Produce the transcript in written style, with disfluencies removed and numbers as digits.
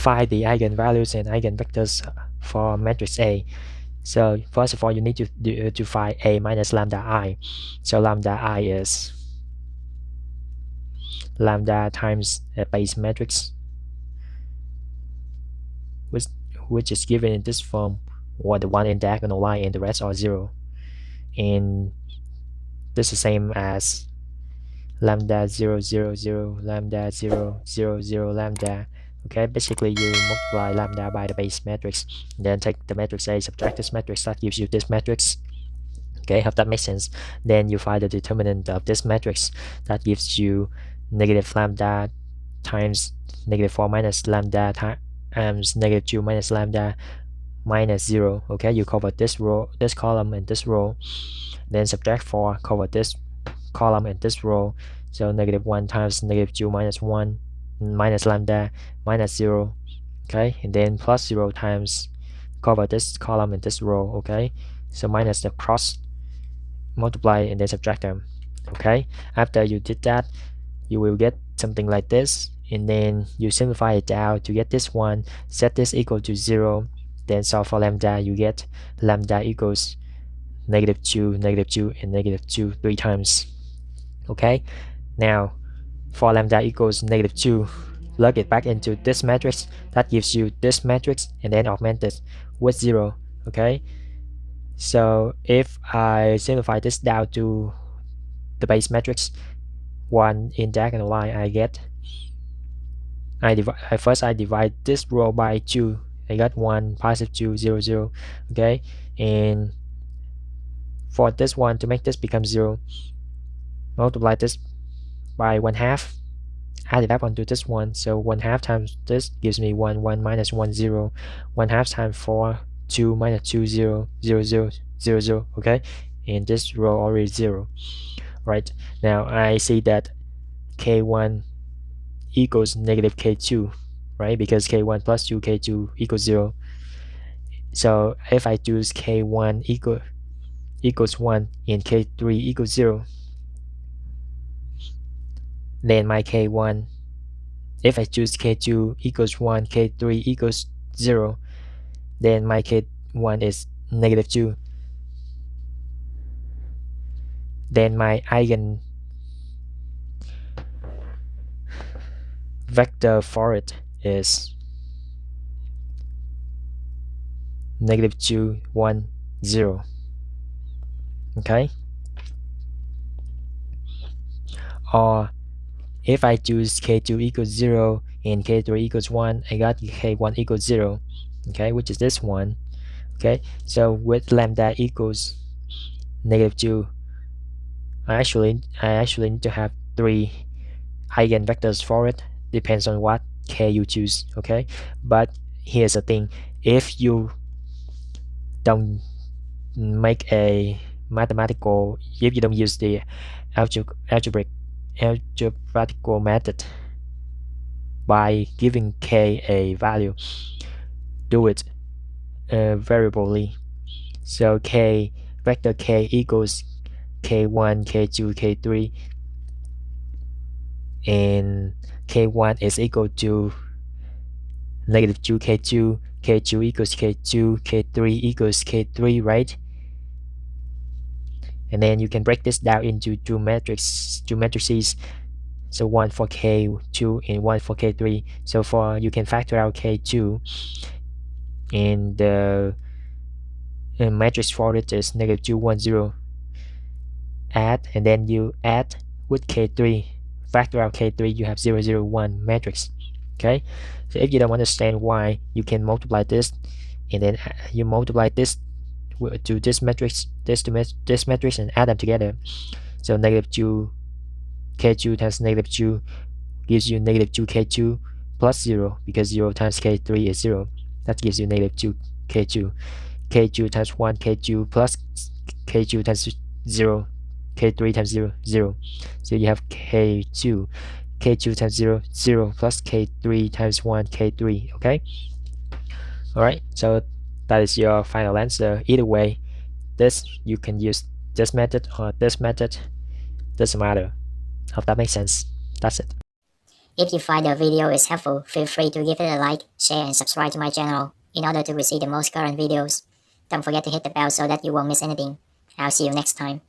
find the eigenvalues and eigenvectors for matrix A. So first of all, you need to find A minus lambda I. So lambda I is lambda times a base matrix, which is given in this form, or the one in diagonal line and the rest are 0. And this is the same as lambda 0 0 0 lambda 0 0 0 lambda. Okay, basically you multiply lambda by the base matrix, then take the matrix A, subtract this matrix, that gives you this matrix. Okay, hope that makes sense. Then you find the determinant of this matrix, that gives you negative lambda times negative 4 minus lambda times negative 2 minus lambda minus 0. Okay, you cover this row, this column, and this row, then subtract 4, cover this column and this row. So negative 1 times negative 2 minus 1 minus lambda minus 0. Okay, and then plus 0 times cover this column and this row. Okay, so minus the cross, multiply and then subtract them. Okay, after you did that, you will get something like this, and then you simplify it down to get this one, set this equal to 0, then solve for lambda. You get lambda equals negative 2, and negative 2 3 times. Okay, now for lambda equals negative 2, plug it back into this matrix, that gives you this matrix, and then augment it with 0. Okay, so if I simplify this down to the base matrix, 1 in diagonal line, I get, I divide this row by 2, I got 1, positive 2, 0 0. Okay, and for this one, to make this become 0, multiply this by 1/2, add it up onto this one. So 1/2 times this gives me 1, 1 minus 1 0, 1/2 times 4, 2 minus 2 0 0 0 0 0. Okay, and this row already 0. Right, now I see that k1 equals negative k2, right, because k1 plus 2 k2 equals 0. So if I choose k1 equals 1 and k3 equals 0, then my k1, if I choose k2 equals 1, k3 equals 0, then my k1 is negative 2. Then my eigen vector for it is negative 2 1 0. Okay, or if I choose k2 equals 0 and k3 equals 1, I got k1 equals 0. Okay, which is this one. Okay, so with lambda equals negative 2, I actually need to have 3 eigenvectors for it, depends on what k you choose. Okay, but here's the thing, if you don't make a mathematical, if you don't use the algebraic method by giving k a value, do it variably. So k vector k equals k1 k2 k3, and k1 is equal to negative 2 k2, k2 equals k2, k3 equals k3, right? And then you can break this down into two matrices, so one for k2 and one for k3. So for, you can factor out k2, and the matrix for it is negative 2 1 0. Add, and then you add with k3, factor out k3, you have 0 0 1 matrix. Okay, so if you don't understand why, you can multiply this, and then you multiply this to this matrix, this matrix, and add them together. So negative 2 k2 times negative 2 gives you negative 2 k2 plus 0, because 0 times k3 is 0. That gives you negative 2 k2. k2 times 1 k2 plus k2 times 0, k3 times 0 0. So you have k2 times 0 0 plus k3 times 1 k3. Okay, all right, so that is your final answer. Either way, this, you can use this method or this method, doesn't matter. Hope that makes sense. That's it. If you find the video is helpful, feel free to give it a like, share, and subscribe to my channel in order to receive the most current videos. Don't forget to hit the bell so that you won't miss anything. I'll see you next time.